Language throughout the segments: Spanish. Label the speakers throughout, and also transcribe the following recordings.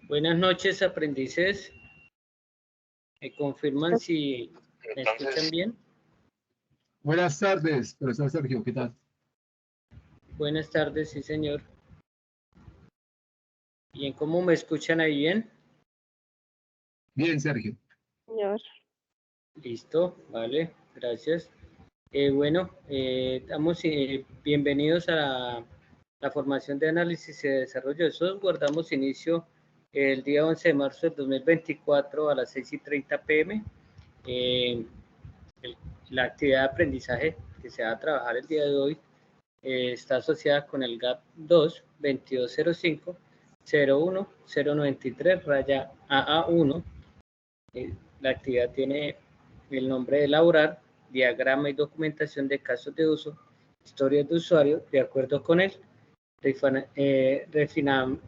Speaker 1: Buenas noches, aprendices. ¿Me confirman si me escuchan bien?
Speaker 2: Buenas tardes, profesor Sergio, ¿qué tal?
Speaker 1: Buenas tardes, sí, señor. Bien, ¿cómo me escuchan ahí bien?
Speaker 2: Bien, Sergio.
Speaker 3: Señor.
Speaker 1: Listo, vale, gracias. Bueno, damos bienvenidos a la formación de análisis y desarrollo de software. Damos inicio el día 11 de marzo del 2024 a las 6:30 p.m. La actividad de aprendizaje que se va a trabajar el día de hoy está asociada con el GAP 2 2205 01 093 raya AA1. La actividad tiene el nombre de elaborar diagrama y documentación de casos de uso, historias de usuario, de acuerdo con el refinamiento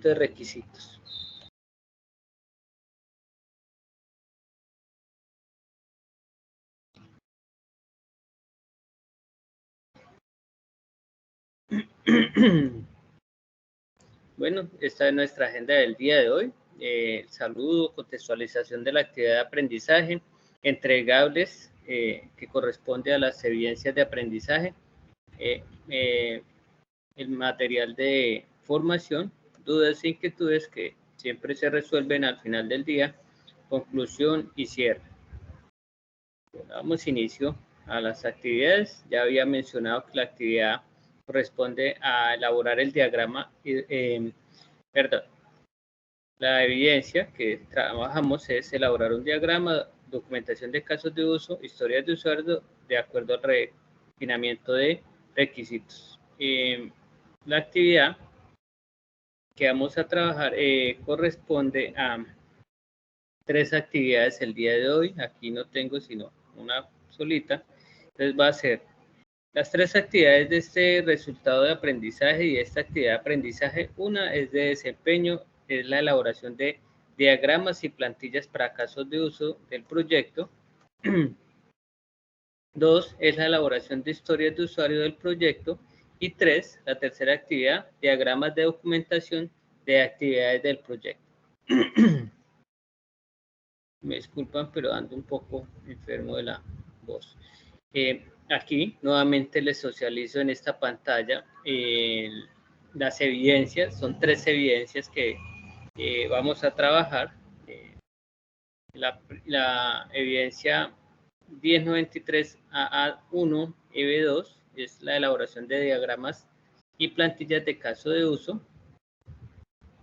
Speaker 1: de requisitos. Bueno, esta es nuestra agenda del día de hoy. Saludo, contextualización de la actividad de aprendizaje, entregables que corresponde a las evidencias de aprendizaje, el material de formación, dudas e inquietudes que siempre se resuelven al final del día, conclusión y cierre. Damos inicio a las actividades. Ya había mencionado que la actividad corresponde a elaborar el diagrama, perdón, la evidencia que trabajamos es elaborar un diagrama, documentación de casos de uso, historias de usuario de acuerdo al refinamiento de requisitos. La actividad que vamos a trabajar corresponde a 3 actividades el día de hoy. Aquí no tengo sino una solita. Entonces va a ser las 3 actividades de este resultado de aprendizaje y esta actividad de aprendizaje. Una es de desempeño, es la elaboración de diagramas y plantillas para casos de uso del proyecto. 2 es la elaboración de historias de usuario del proyecto. Y 3, la tercera actividad, diagramas de documentación de actividades del proyecto. Me disculpan, pero ando un poco enfermo de la voz. Aquí nuevamente les socializo en esta pantalla las evidencias. Son 3 evidencias que vamos a trabajar. La evidencia 1093 AA1 EB2 es la elaboración de diagramas y plantillas de caso de uso.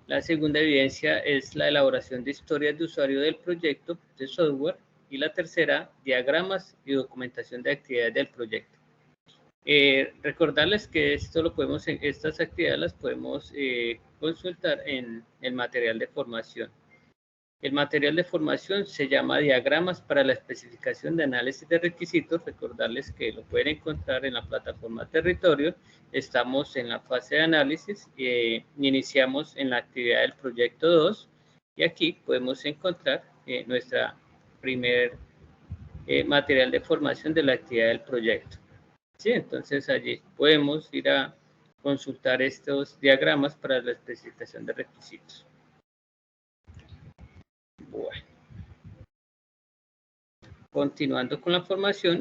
Speaker 1: La segunda evidencia es la elaboración de historias de usuario del proyecto de software. Y la tercera, diagramas y documentación de actividades del proyecto. Recordarles que estas actividades las podemos consultar en el material de formación. El material de formación se llama Diagramas para la especificación de análisis de requisitos. Recordarles que lo pueden encontrar en la plataforma Territorio. Estamos en la fase de análisis y iniciamos en la actividad del proyecto 2 y aquí podemos encontrar nuestra primer material de formación de la actividad del proyecto. Sí, entonces allí podemos ir a consultar estos diagramas para la especificación de requisitos. Bueno. Continuando con la formación,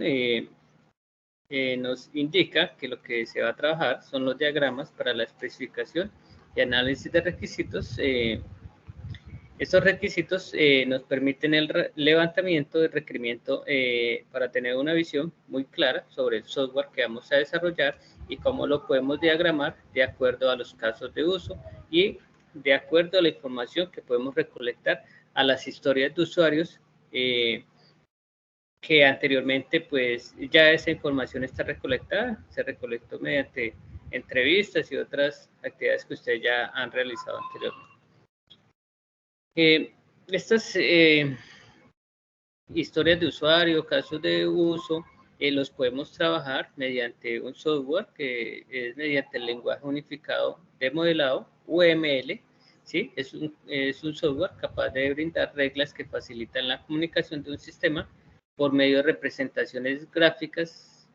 Speaker 1: nos indica que lo que se va a trabajar son los diagramas para la especificación y análisis de requisitos. Estos requisitos nos permiten el levantamiento del requerimiento para tener una visión muy clara sobre el software que vamos a desarrollar y cómo lo podemos diagramar de acuerdo a los casos de uso y de acuerdo a la información que podemos recolectar a las historias de usuarios que anteriormente pues ya esa información está recolectada, se recolectó mediante entrevistas y otras actividades que ustedes ya han realizado anteriormente. Estas historias de usuario, casos de uso, los podemos trabajar mediante un software que es mediante el lenguaje unificado de modelado, UML. ¿Sí? Es un software capaz de brindar reglas que facilitan la comunicación de un sistema por medio de representaciones gráficas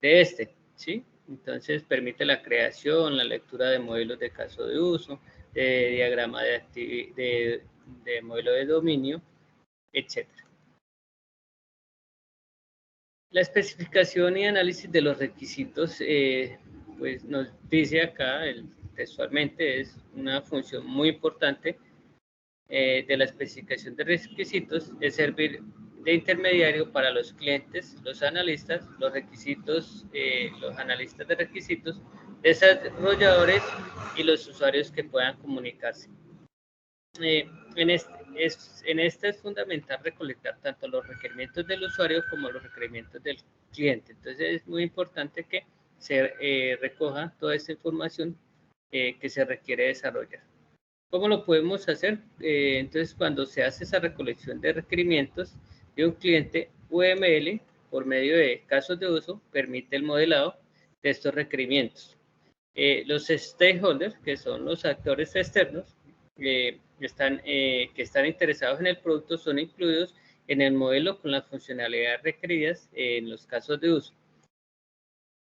Speaker 1: de este, ¿sí? Entonces permite la creación, la lectura de modelos de caso de uso, diagrama de modelo de dominio, etc. La especificación y análisis de los requisitos, pues nos dice acá textualmente, es una función muy importante de la especificación de requisitos, es servir de intermediario para los clientes, los analistas, los analistas de requisitos, desarrolladores y los usuarios que puedan comunicarse. En este es fundamental recolectar tanto los requerimientos del usuario como los requerimientos del cliente. Entonces es muy importante que se recoja toda esta información que se requiere desarrollar. ¿Cómo lo podemos hacer? Entonces, cuando se hace esa recolección de requerimientos de un cliente, UML, por medio de casos de uso, permite el modelado de estos requerimientos. Los stakeholders, que son los actores externos, que están interesados en el producto, son incluidos en el modelo con las funcionalidades requeridas en los casos de uso.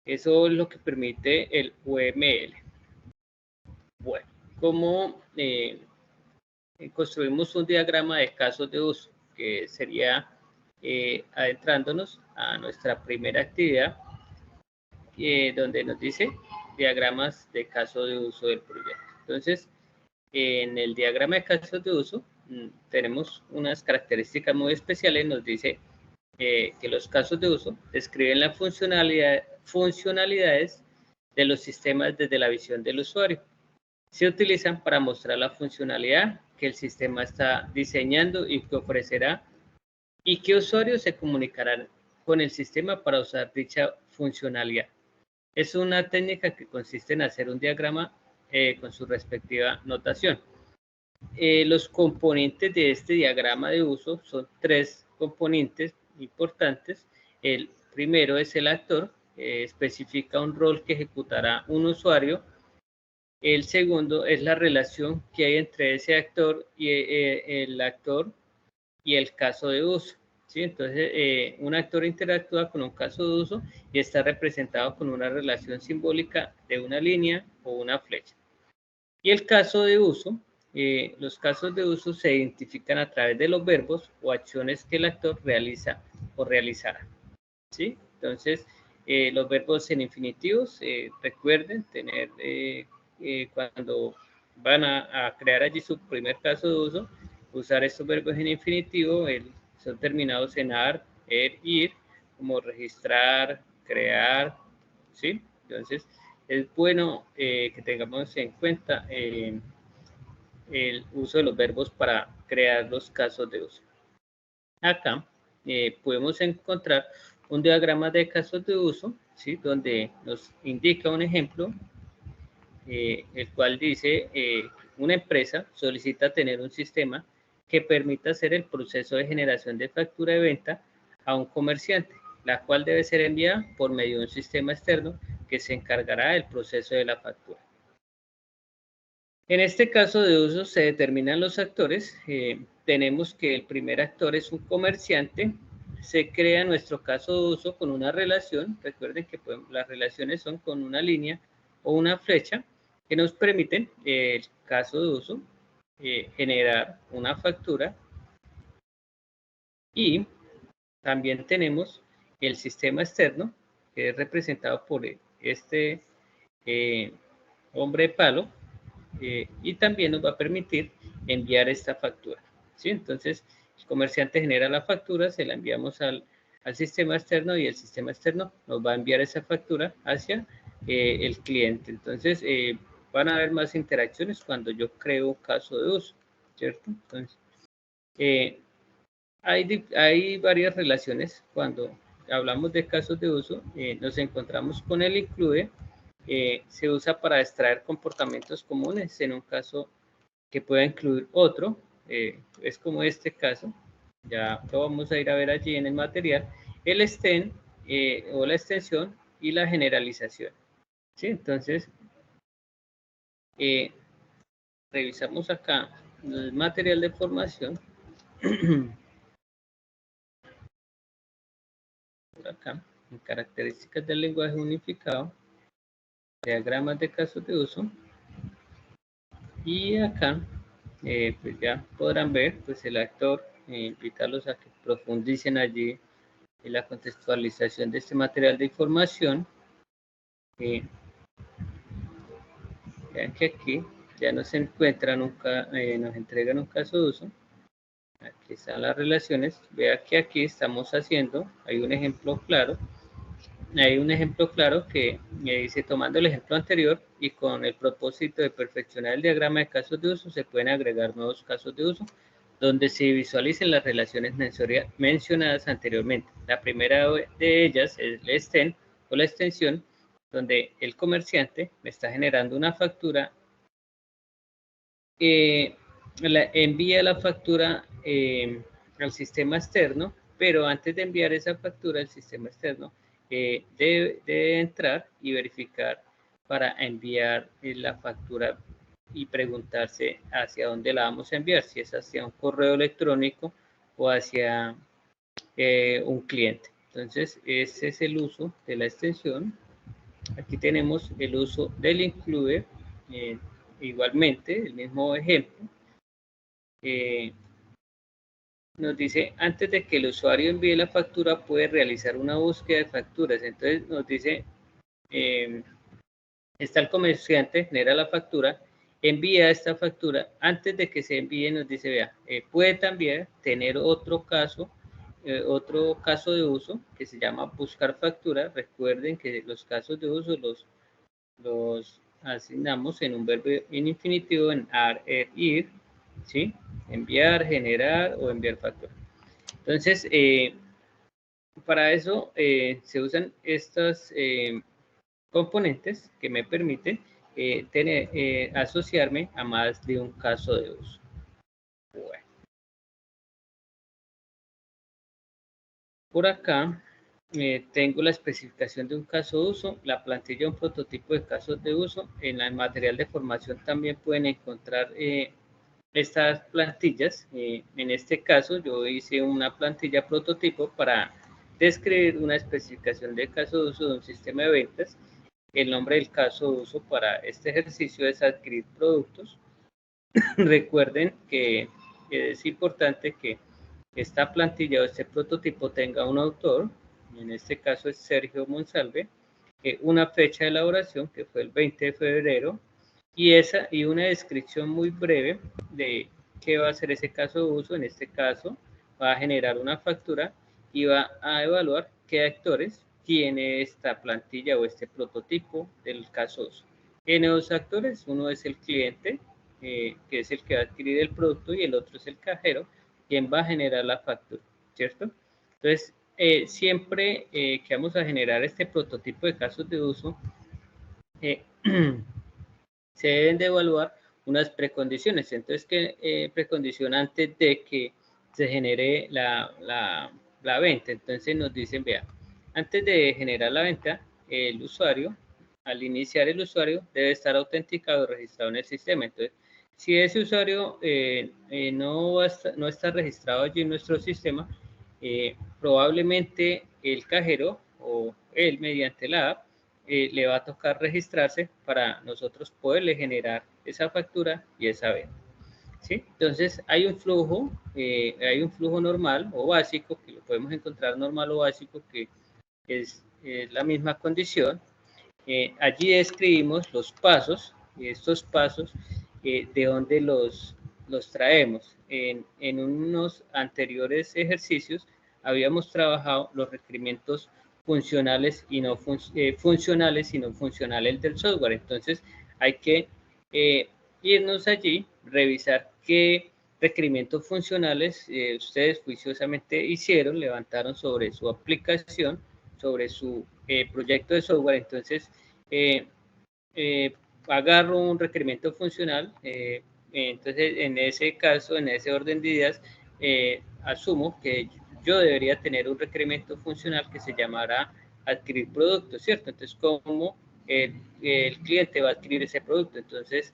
Speaker 1: Eso es lo que permite el UML. Bueno, ¿cómo construimos un diagrama de casos de uso? Que sería adentrándonos a nuestra primera actividad, donde nos dice diagramas de caso de uso del proyecto. Entonces, en el diagrama de casos de uso tenemos unas características muy especiales. Nos dice que los casos de uso describen las funcionalidades de los sistemas desde la visión del usuario. Se utilizan para mostrar la funcionalidad que el sistema está diseñando y que ofrecerá y qué usuarios se comunicarán con el sistema para usar dicha funcionalidad. Es una técnica que consiste en hacer un diagrama con su respectiva notación. Los componentes de este diagrama de uso son tres componentes importantes. El primero es el actor, especifica un rol que ejecutará un usuario. El segundo es la relación que hay entre ese actor y el actor y el caso de uso. ¿Sí? Entonces, un actor interactúa con un caso de uso y está representado con una relación simbólica de una línea o una flecha. Y el caso de uso, los casos de uso se identifican a través de los verbos o acciones que el actor realiza o realizará. ¿Sí? Entonces, los verbos en infinitivos, recuerden tener, cuando van a crear allí su primer caso de uso, usar estos verbos en infinitivo, son terminados en ar, ir, como registrar, crear, ¿sí? Entonces, es bueno que tengamos en cuenta el uso de los verbos para crear los casos de uso. Acá podemos encontrar un diagrama de casos de uso, ¿sí? Donde nos indica un ejemplo, el cual dice, una empresa solicita tener un sistema que permita hacer el proceso de generación de factura de venta a un comerciante, la cual debe ser enviada por medio de un sistema externo que se encargará del proceso de la factura. En este caso de uso se determinan los actores. Tenemos que el primer actor es un comerciante. Se crea en nuestro caso de uso con una relación. Recuerden que las relaciones son con una línea o una flecha que nos permiten, el caso de uso, generar una factura. Y también tenemos el sistema externo, que es representado por este hombre palo, y también nos va a permitir enviar esta factura. ¿Sí? Entonces, el comerciante genera la factura, se la enviamos al sistema externo y el sistema externo nos va a enviar esa factura hacia el cliente. Entonces, van a haber más interacciones cuando yo creo un caso de uso, ¿cierto? Entonces, hay varias relaciones cuando hablamos de casos de uso. Nos encontramos con el include. Se usa para extraer comportamientos comunes en un caso que pueda incluir otro. Es como este caso, ya lo vamos a ir a ver allí en el material, el extend o la extensión y la generalización. ¿Sí? Entonces, revisamos acá el material de formación. Por acá, en características del lenguaje unificado, diagramas de casos de uso. Y acá, pues ya podrán ver, pues el actor, invitarlos a que profundicen allí en la contextualización de este material de información. Vean que aquí ya nos encuentra, nos entregan un caso de uso. Aquí están las relaciones. Vea que aquí estamos haciendo, hay un ejemplo claro. Hay un ejemplo claro que dice, tomando el ejemplo anterior y con el propósito de perfeccionar el diagrama de casos de uso, se pueden agregar nuevos casos de uso donde se visualicen las relaciones mencionadas anteriormente. La primera de ellas es el extend o la extensión, donde el comerciante me está generando una factura, envía la factura al sistema externo, pero antes de enviar esa factura al sistema externo, debe entrar y verificar para enviar la factura y preguntarse hacia dónde la vamos a enviar, si es hacia un correo electrónico o hacia un cliente. Entonces, ese es el uso de la extensión. Aquí tenemos el uso del include, igualmente, el mismo ejemplo. Nos dice, antes de que el usuario envíe la factura, puede realizar una búsqueda de facturas. Entonces nos dice, está el comerciante, genera la factura, envía esta factura. Antes de que se envíe, nos dice, vea, puede también tener otro caso de uso que se llama buscar factura. Recuerden que los casos de uso los asignamos en un verbo en infinitivo, en ar, ir, ¿sí? Enviar, generar o enviar factura. Entonces, para eso se usan estos componentes que me permiten asociarme a más de un caso de uso. Bueno. Por acá tengo la especificación de un caso de uso, la plantilla, un prototipo de casos de uso. En el material de formación también pueden encontrar estas plantillas. En este caso yo hice una plantilla prototipo para describir una especificación de caso de uso de un sistema de ventas. El nombre del caso de uso para este ejercicio es adquirir productos. Recuerden que es importante que esta plantilla o este prototipo tenga un autor, en este caso es Sergio Monsalve, una fecha de elaboración que fue el 20 de febrero y una descripción muy breve de qué va a ser ese caso de uso. En este caso va a generar una factura y va a evaluar qué actores tiene esta plantilla o este prototipo del caso de uso. Tiene dos actores, uno es el cliente, que es el que va a adquirir el producto, y el otro es el cajero, quien va a generar la factura, ¿cierto? Entonces, siempre que vamos a generar este prototipo de casos de uso, se deben de evaluar unas precondiciones. Entonces, ¿qué precondiciona antes de que se genere la venta? Entonces nos dicen, vea, antes de generar la venta, el usuario, al iniciar el usuario, debe estar autenticado o registrado en el sistema. Entonces, si ese usuario no está registrado allí en nuestro sistema, probablemente el cajero o él mediante la app le va a tocar registrarse para nosotros poderle generar esa factura y esa venta. ¿Sí? Entonces hay un flujo normal o básico, que lo podemos encontrar normal o básico, que es la misma condición. Allí describimos los pasos, estos pasos, de dónde los traemos. En unos anteriores ejercicios habíamos trabajado los requerimientos funcionales y no funcionales del software. Entonces hay que irnos allí, revisar qué requerimientos funcionales ustedes juiciosamente hicieron, levantaron sobre su aplicación, sobre su proyecto de software. Entonces, agarro un requerimiento funcional, entonces en ese caso, en ese orden de ideas, asumo que yo debería tener un requerimiento funcional que se llamará adquirir productos, ¿cierto? Entonces, ¿cómo el cliente va a adquirir ese producto? Entonces,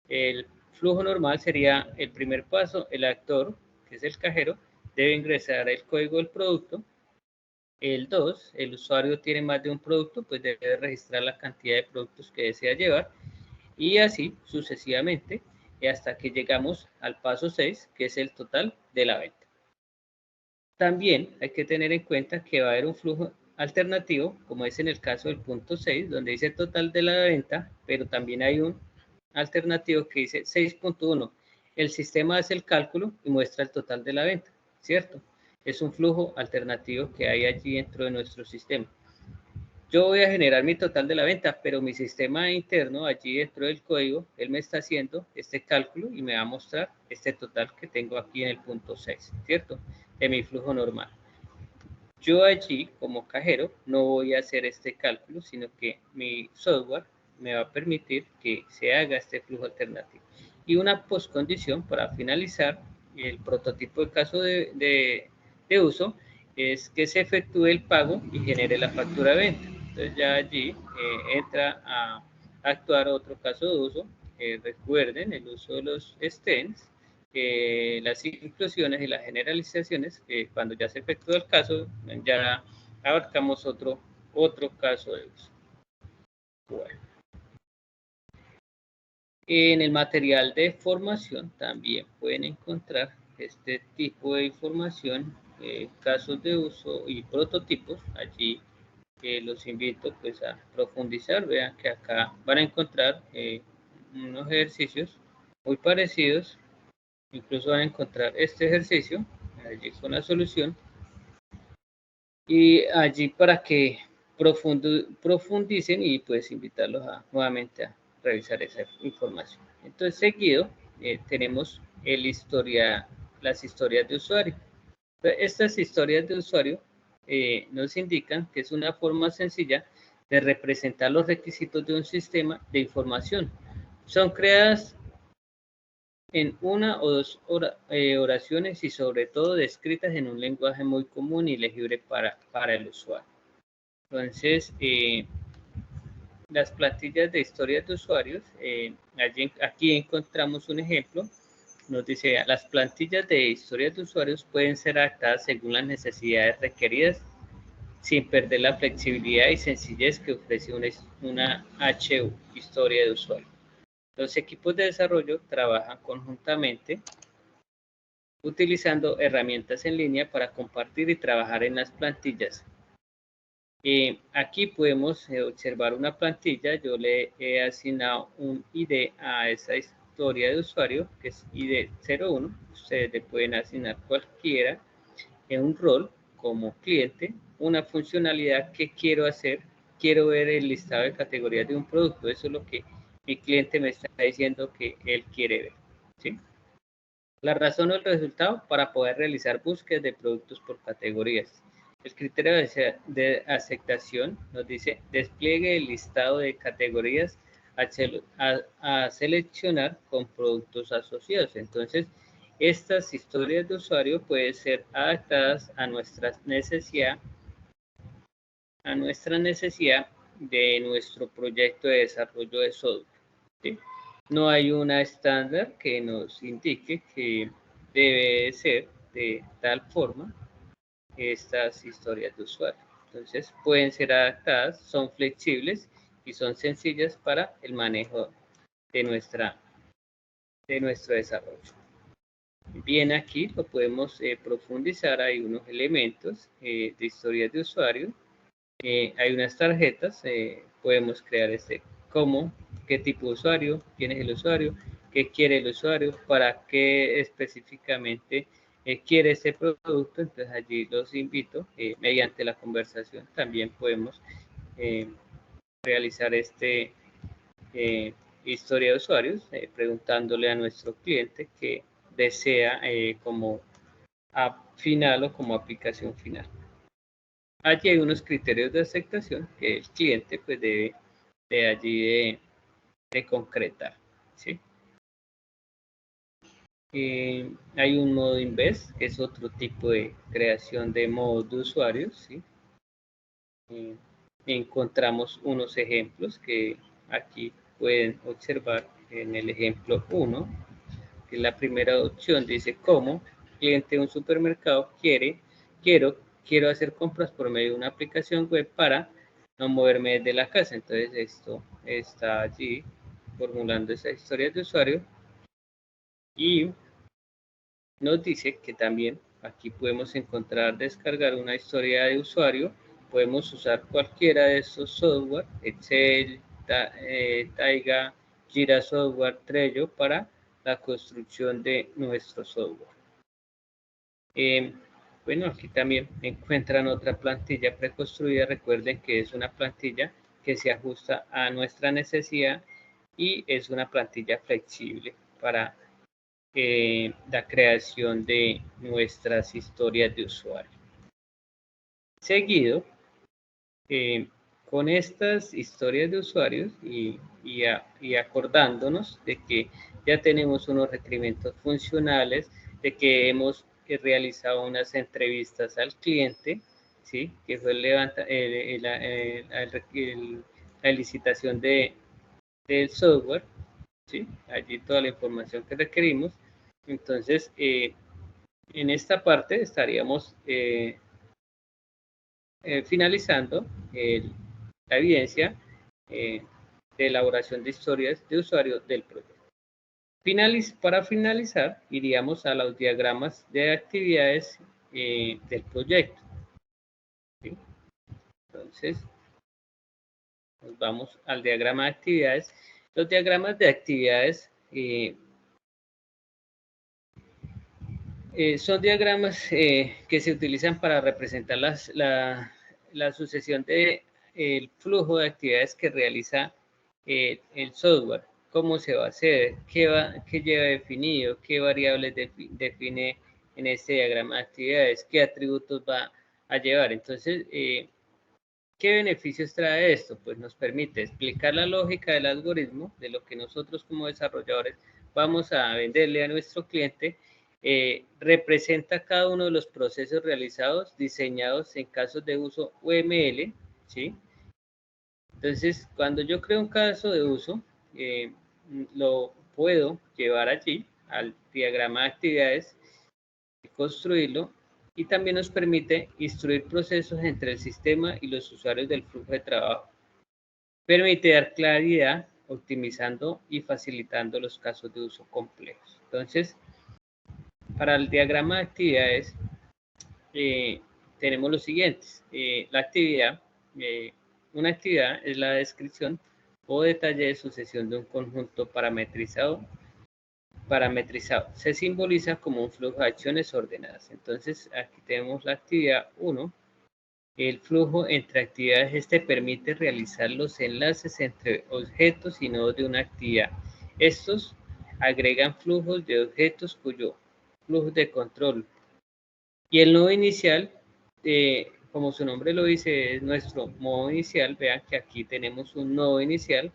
Speaker 1: el flujo normal sería el primer paso, el actor, que es el cajero, debe ingresar el código del producto. El 2, el usuario tiene más de un producto, pues debe registrar la cantidad de productos que desea llevar, y así sucesivamente. y hasta que llegamos al paso 6, que es el total de la venta. También hay que tener en cuenta que va a haber un flujo alternativo, como es en el caso del punto 6, donde dice total de la venta, pero también hay un alternativo que dice 6.1. El sistema hace el cálculo y muestra el total de la venta, ¿cierto? Es un flujo alternativo que hay allí dentro de nuestro sistema. Yo voy a generar mi total de la venta, pero mi sistema interno, allí dentro del código, él me está haciendo este cálculo y me va a mostrar este total que tengo aquí en el punto 6, ¿cierto? De mi flujo normal. Yo allí, como cajero, no voy a hacer este cálculo, sino que mi software me va a permitir que se haga este flujo alternativo. Y una postcondición para finalizar el prototipo de caso de uso es que se efectúe el pago y genere la factura de venta. Entonces ya allí entra a actuar otro caso de uso. Recuerden el uso de los stems, las inclusiones y las generalizaciones, cuando ya se efectúa el caso, ya abarcamos otro caso de uso. Bueno. En el material de formación también pueden encontrar este tipo de información, casos de uso y prototipos. Allí los invito pues a profundizar. Vean que acá van a encontrar unos ejercicios muy parecidos. Incluso van a encontrar este ejercicio allí con la solución y allí para que profundicen y pues invitarlos nuevamente a revisar esa información. Entonces seguido tenemos las historias de usuario. Estas historias de usuario nos indican que es una forma sencilla de representar los requisitos de un sistema de información. Son creadas en una o dos oraciones y sobre todo descritas en un lenguaje muy común y legible para el usuario. Entonces, las plantillas de historias de usuarios, aquí encontramos un ejemplo, nos dice, las plantillas de historias de usuarios pueden ser adaptadas según las necesidades requeridas sin perder la flexibilidad y sencillez que ofrece una HU, historia de usuario. Los equipos de desarrollo trabajan conjuntamente utilizando herramientas en línea para compartir y trabajar en las plantillas. Aquí podemos observar una plantilla. Yo le he asignado un ID a esa historia de usuario, que es ID 01. Ustedes le pueden asignar cualquiera en un rol como cliente, una funcionalidad que quiero hacer. Quiero ver el listado de categorías de un producto. Eso es lo que mi cliente me está diciendo que él quiere ver, ¿sí? La razón o el resultado para poder realizar búsquedas de productos por categorías. El criterio de aceptación nos dice despliegue el listado de categorías a seleccionar con productos asociados. Entonces, estas historias de usuario pueden ser adaptadas a nuestra necesidad de nuestro proyecto de desarrollo de software, ¿sí? No hay una estándar que nos indique que debe ser de tal forma estas historias de usuario. Entonces pueden ser adaptadas, son flexibles y son sencillas para el manejo de nuestro desarrollo. Bien, aquí lo podemos profundizar. Hay unos elementos de historias de usuario. Hay unas tarjetas, podemos crear qué tipo de usuario, quién es el usuario, qué quiere el usuario, para qué específicamente quiere ese producto. Entonces allí los invito, mediante la conversación también podemos realizar historia de usuarios, preguntándole a nuestro cliente qué desea como app final o como aplicación final. Allí hay unos criterios de aceptación que el cliente pues debe de allí de concretar, ¿sí? Hay un modo invest, que es otro tipo de creación de modos de usuarios, ¿sí? Encontramos unos ejemplos que aquí pueden observar en el ejemplo 1, que es la primera opción. Dice, ¿cómo cliente de un supermercado quiero hacer compras por medio de una aplicación web para no moverme desde la casa? Entonces esto está allí formulando esa historia de usuario Y nos dice que también aquí podemos encontrar, descargar una historia de usuario. Podemos usar cualquiera de estos software, Excel, Taiga, Jira Software, Trello, para la construcción de nuestro software. Bueno, aquí también encuentran otra plantilla preconstruida. Recuerden que es una plantilla que se ajusta a nuestra necesidad y es una plantilla flexible para la creación de nuestras historias de usuario. Seguido, con estas historias de usuarios y acordándonos de que ya tenemos unos requerimientos funcionales, de que hemos realizado unas entrevistas al cliente, ¿sí? Que fue la licitación del software, ¿sí? Allí toda la información que requerimos. Entonces, en esta parte estaríamos finalizando la evidencia de elaboración de historias de usuario del proyecto. Para finalizar, iríamos a los diagramas de actividades del proyecto. ¿Sí? Entonces, nos vamos al diagrama de actividades. Los diagramas de actividades son diagramas que se utilizan para representar la sucesión del flujo de actividades que realiza el software. Cómo se va a hacer, qué lleva definido, qué variables define en este diagrama de actividades, qué atributos va a llevar. Entonces, ¿qué beneficios trae esto? Pues nos permite explicar la lógica del algoritmo, de lo que nosotros como desarrolladores vamos a venderle a nuestro cliente. Representa cada uno de los procesos realizados, diseñados en casos de uso UML, ¿sí? Entonces, cuando yo creo un caso de uso, lo puedo llevar allí al diagrama de actividades, construirlo, y también nos permite instruir procesos entre el sistema y los usuarios del flujo de trabajo. Permite dar claridad, optimizando y facilitando los casos de uso complejos. Entonces, para el diagrama de actividades, tenemos los siguientes. La actividad, una actividad es la descripción o detalle de sucesión de un conjunto parametrizado. Se simboliza como un flujo de acciones ordenadas. Entonces, aquí tenemos la actividad 1. El flujo entre actividades, permite realizar los enlaces entre objetos y nodos de una actividad. Estos agregan flujos de objetos cuyo flujo de control. Y el nodo inicial, como su nombre lo dice, es nuestro modo inicial. Vean que aquí tenemos un nodo inicial.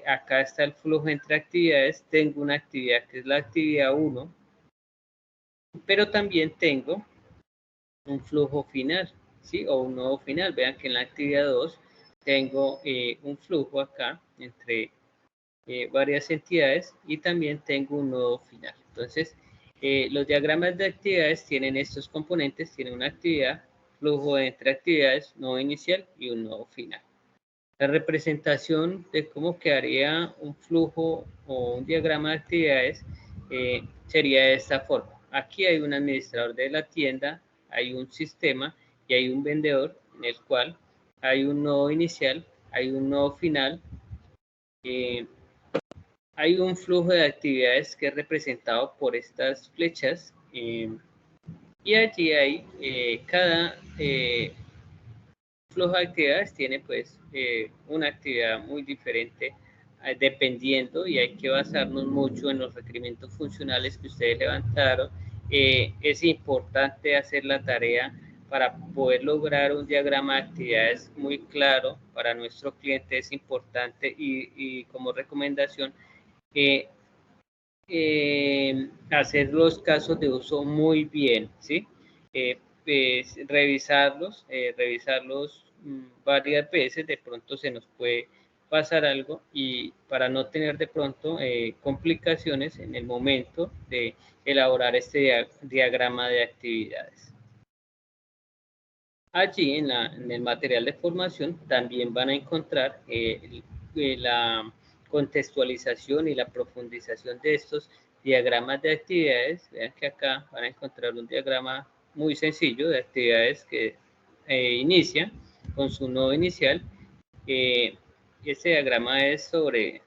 Speaker 1: Acá está el flujo entre actividades. Tengo una actividad que es la actividad 1, pero también tengo un flujo final, ¿sí? O un nodo final. Vean que en la actividad 2 tengo un flujo acá entre varias entidades y también tengo un nodo final. Entonces, los diagramas de actividades tienen estos componentes, tienen una actividad, flujo entre actividades, nodo inicial y un nodo final. La representación de cómo quedaría un flujo o un diagrama de actividades sería de esta forma. Aquí hay un administrador de la tienda, hay un sistema y hay un vendedor en el cual hay un nodo inicial, hay un nodo final, hay un flujo de actividades que es representado por estas flechas y allí hay cada flujo de actividades tiene pues una actividad muy diferente dependiendo, y hay que basarnos mucho en los requerimientos funcionales que ustedes levantaron. Es importante hacer la tarea para poder lograr un diagrama de actividades muy claro para nuestro cliente. Es importante y como recomendación hacer los casos de uso muy bien, ¿sí? Revisarlos varias veces. De pronto se nos puede pasar algo, y para no tener de pronto complicaciones en el momento de elaborar este diagrama de actividades. Allí en el material de formación también van a encontrar la contextualización y la profundización de estos diagramas de actividades. Vean que acá van a encontrar un diagrama muy sencillo de actividades que inicia con su nodo inicial. Este diagrama es sobre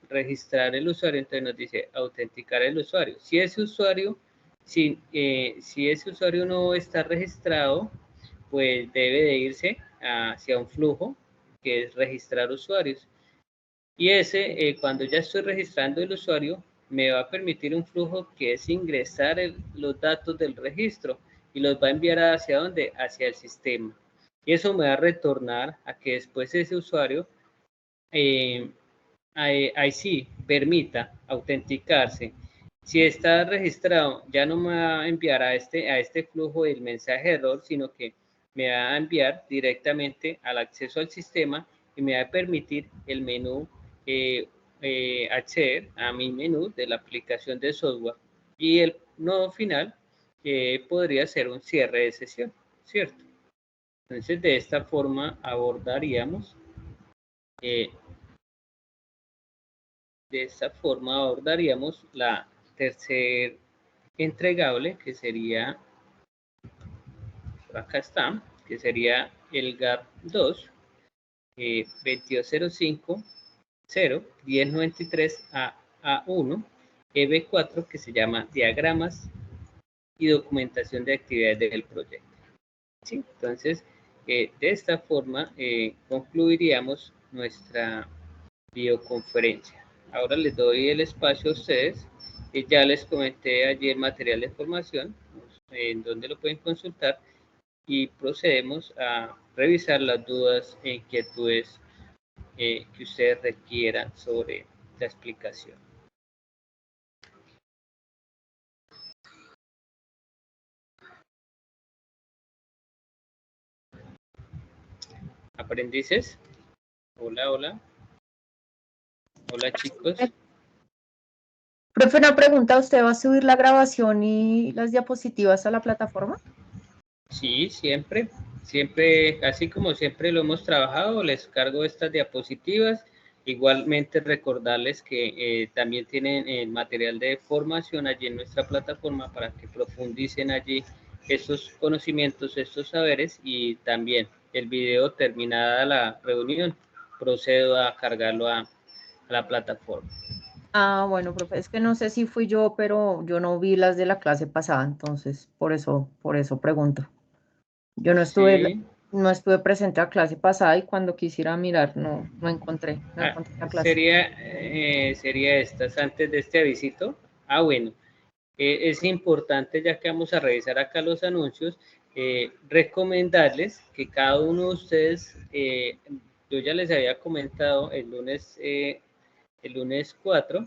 Speaker 1: registrar el usuario, entonces nos dice autenticar el usuario. Si ese usuario no está registrado, pues debe de irse hacia un flujo que es registrar usuarios. Y ese, cuando ya estoy registrando el usuario, me va a permitir un flujo que es ingresar los datos del registro y los va a enviar hacia dónde, hacia el sistema. Y eso me va a retornar a que después ese usuario, ahí sí, permita autenticarse. Si está registrado, ya no me va a enviar a este flujo el mensaje de error, sino que me va a enviar directamente al acceso al sistema y me va a permitir el menú, acceder a mi menú de la aplicación de software. Y el nodo final podría ser un cierre de sesión, ¿cierto? Entonces, de esta forma abordaríamos la tercer entregable, que sería, por acá está, que sería el GAP 2, 2205.0.1093 EB4, que se llama diagramas y documentación de actividades del proyecto. ¿Sí? Entonces, de esta forma concluiríamos nuestra videoconferencia. Ahora les doy el espacio a ustedes. Ya les comenté allí el material de formación, en donde lo pueden consultar, y procedemos a revisar las dudas e inquietudes que ustedes requieran sobre la explicación. Aprendices. Hola, hola. Hola, chicos.
Speaker 3: Profe, una pregunta, ¿usted va a subir la grabación y las diapositivas a la plataforma?
Speaker 1: Sí, siempre, así como siempre lo hemos trabajado, les cargo estas diapositivas. Igualmente recordarles que también tienen el material de formación allí en nuestra plataforma para que profundicen allí estos conocimientos, estos saberes, y también el video terminada la reunión, procedo a cargarlo a la plataforma.
Speaker 3: Ah, bueno, profe, es que no sé si fui yo, pero yo no vi las de la clase pasada, entonces por eso pregunto. Yo no estuve,
Speaker 1: Sí.
Speaker 3: no estuve presente a la clase pasada y cuando quisiera mirar no encontré la clase.
Speaker 1: Sería estas antes de este avisito. Bueno, es importante, ya que vamos a revisar acá los anuncios, recomendarles que cada uno de ustedes, yo ya les había comentado el lunes 4,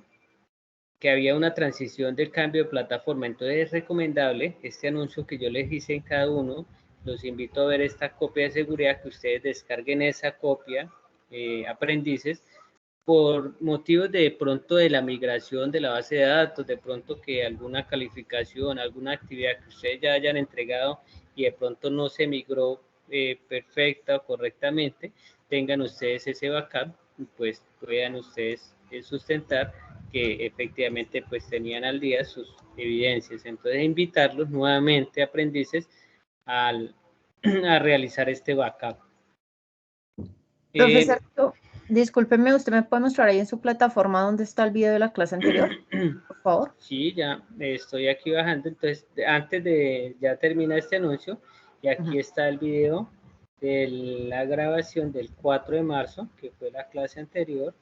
Speaker 1: que había una transición del cambio de plataforma. Entonces es recomendable este anuncio que yo les hice en cada uno. Los invito a ver esta copia de seguridad, que ustedes descarguen esa copia, aprendices, por motivos de pronto de la migración de la base de datos, de pronto que alguna calificación, alguna actividad que ustedes ya hayan entregado y de pronto no se migró perfecta o correctamente, tengan ustedes ese backup, pues puedan ustedes sustentar que efectivamente pues tenían al día sus evidencias. Entonces invitarlos nuevamente, aprendices, a realizar este backup.
Speaker 3: Profesor, discúlpeme, ¿usted me puede mostrar ahí en su plataforma dónde está el video de la clase anterior, por favor?
Speaker 1: Sí, ya estoy aquí bajando. Entonces, antes de ya terminar este anuncio, y aquí está el video de la grabación del 4 de marzo, que fue la clase anterior.